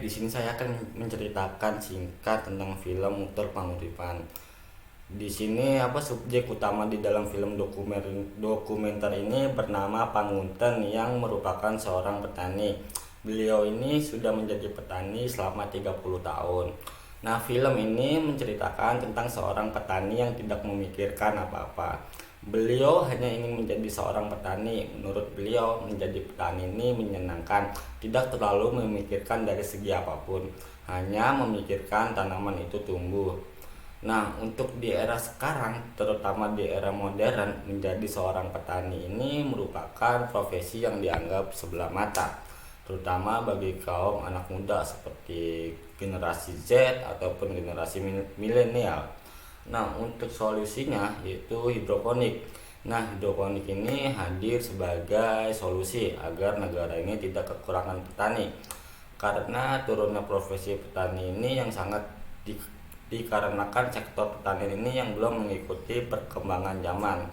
di sini saya akan menceritakan singkat tentang film Muter Panguripan. Di sini subjek utama di dalam film dokumenter ini bernama Pangunten yang merupakan seorang petani. Beliau ini sudah menjadi petani selama 30 tahun. Nah, film ini menceritakan tentang seorang petani yang tidak memikirkan apa-apa. Beliau hanya ingin menjadi seorang petani. Menurut beliau, menjadi petani ini menyenangkan, tidak terlalu memikirkan dari segi apapun, hanya memikirkan tanaman itu tumbuh. Nah, untuk di era sekarang, terutama di era modern, menjadi seorang petani ini merupakan profesi yang dianggap sebelah mata, terutama bagi kaum anak muda seperti generasi Z ataupun generasi milenial. Nah, untuk solusinya yaitu hidroponik. Nah, hidroponik ini hadir sebagai solusi agar negara ini tidak kekurangan petani. Karena turunnya profesi petani ini yang sangat dikarenakan sektor pertanian ini yang belum mengikuti perkembangan zaman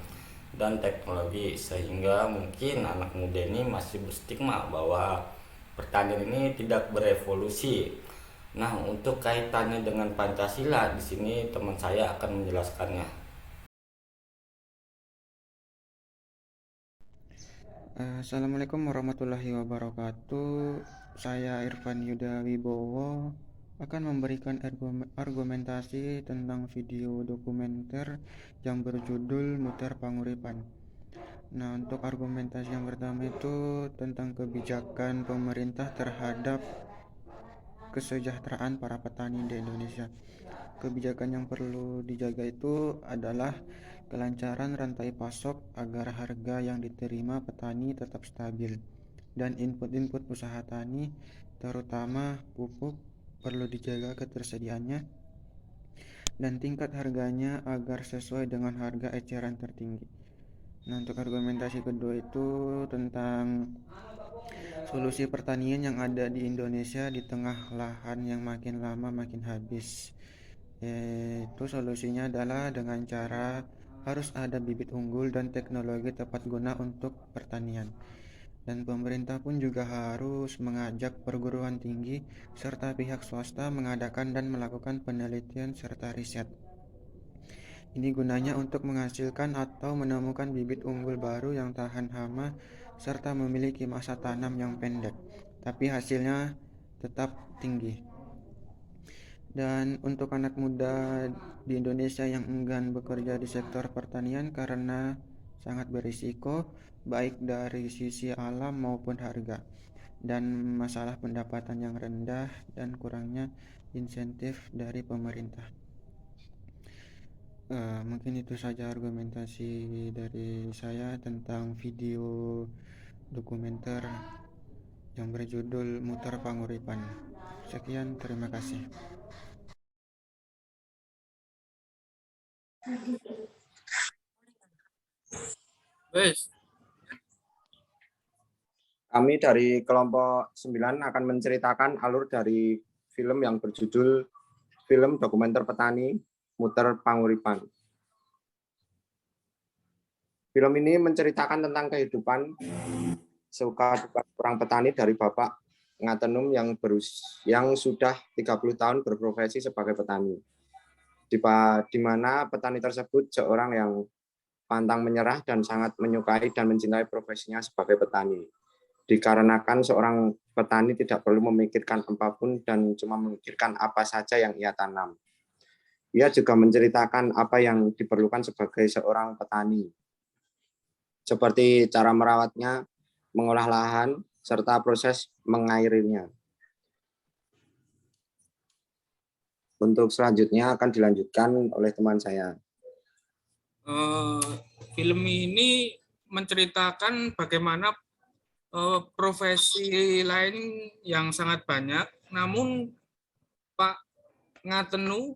dan teknologi, sehingga mungkin anak muda ini masih berstigma bahwa pertanian ini tidak berevolusi. Nah, untuk kaitannya dengan Pancasila, di sini teman saya akan menjelaskannya. Assalamualaikum warahmatullahi wabarakatuh. Saya Irfan Yuda Wibowo akan memberikan argumentasi tentang video dokumenter yang berjudul Muter Panguripan. Nah, untuk argumentasi yang pertama itu tentang kebijakan pemerintah terhadap kesejahteraan para petani di Indonesia. Kebijakan yang perlu dijaga itu adalah kelancaran rantai pasok agar harga yang diterima petani tetap stabil, dan input-input usaha tani, terutama pupuk, perlu dijaga ketersediaannya dan tingkat harganya agar sesuai dengan harga eceran tertinggi. Nah, untuk argumentasi kedua itu tentang solusi pertanian yang ada di Indonesia di tengah lahan yang makin lama makin habis. Itu solusinya adalah dengan cara harus ada bibit unggul dan teknologi tepat guna untuk pertanian. Dan pemerintah pun juga harus mengajak perguruan tinggi serta pihak swasta mengadakan dan melakukan penelitian serta riset. Ini gunanya untuk menghasilkan atau menemukan bibit unggul baru yang tahan hama serta memiliki masa tanam yang pendek, tapi hasilnya tetap tinggi. Dan untuk anak muda di Indonesia yang enggan bekerja di sektor pertanian karena sangat berisiko, baik dari sisi alam maupun harga, dan masalah pendapatan yang rendah dan kurangnya insentif dari pemerintah. Mungkin itu saja argumentasi dari saya tentang video dokumenter yang berjudul Muter Panguripan. Sekian, terima kasih. Wes, Kami dari kelompok 9 akan menceritakan alur dari film yang berjudul Film Dokumenter Petani Muter Panguripan. Film ini menceritakan tentang kehidupan suka-duka seorang petani dari Bapak Ngatenum yang sudah 30 tahun berprofesi sebagai petani. Di mana petani tersebut seorang yang pantang menyerah dan sangat menyukai dan mencintai profesinya sebagai petani. Dikarenakan seorang petani tidak perlu memikirkan apapun dan cuma memikirkan apa saja yang ia tanam. Ia juga menceritakan apa yang diperlukan sebagai seorang petani, seperti cara merawatnya, mengolah lahan, serta proses mengairinya. Untuk selanjutnya akan dilanjutkan oleh teman saya. film ini menceritakan bagaimana profesi lain yang sangat banyak, namun Pak Ngatenu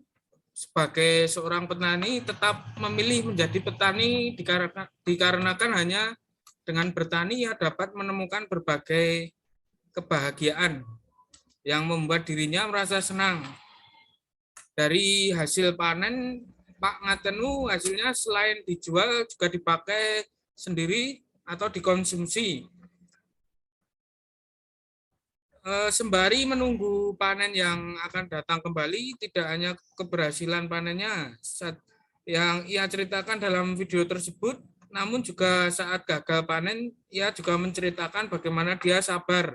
sebagai seorang petani tetap memilih menjadi petani dikarenakan hanya dengan bertani ia dapat menemukan berbagai kebahagiaan yang membuat dirinya merasa senang. Dari hasil panen Pak Ngatenu, hasilnya selain dijual juga dipakai sendiri atau dikonsumsi. sembari menunggu panen yang akan datang kembali, tidak hanya keberhasilan panennya yang ia ceritakan dalam video tersebut, namun juga saat gagal panen, ia juga menceritakan bagaimana dia sabar.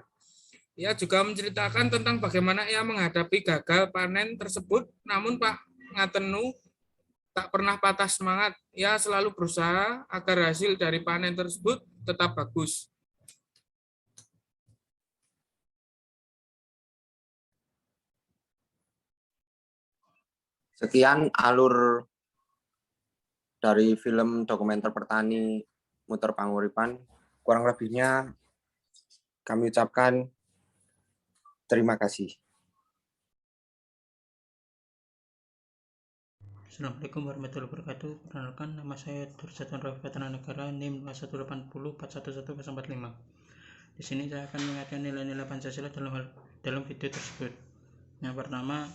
Ia juga menceritakan tentang bagaimana ia menghadapi gagal panen tersebut, namun Pak Ngatenu tak pernah patah semangat. Ia selalu berusaha agar hasil dari panen tersebut tetap bagus. Sekian alur dari film dokumenter Petani Muter Panguripan. Kurang lebihnya kami ucapkan terima kasih. Assalamualaikum warahmatullahi wabarakatuh. Perkenalkan, nama saya Dursatan Rafi Negara, NIM 180411045. Di sini saya akan mengingatkan nilai-nilai Pancasila dalam video tersebut. Yang pertama,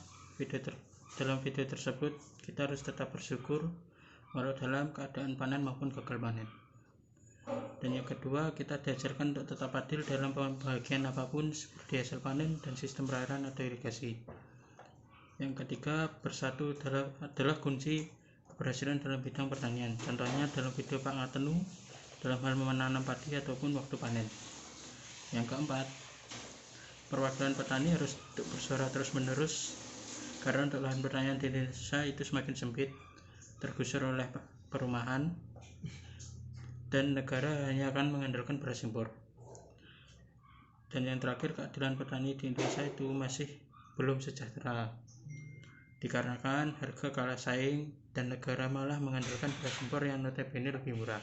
dalam video tersebut kita harus tetap bersyukur walau dalam keadaan panen maupun gagal panen. Dan yang kedua, kita diajarkan untuk tetap adil dalam pembagian apapun seperti hasil panen dan sistem perairan atau irigasi. Yang ketiga, bersatu adalah kunci keberhasilan dalam bidang pertanian. Contohnya dalam video Pak Ngatenu dalam hal menanam padi ataupun waktu panen. Yang keempat, perwakilan petani harus bersuara terus-menerus karena untuk lahan pertanian di Indonesia itu semakin sempit, tergusur oleh perumahan, dan negara hanya akan mengandalkan beras impor. Dan yang terakhir, keadilan petani di Indonesia itu masih belum sejahtera, dikarenakan harga kalah saing dan negara malah mengandalkan beras impor yang notabene lebih murah.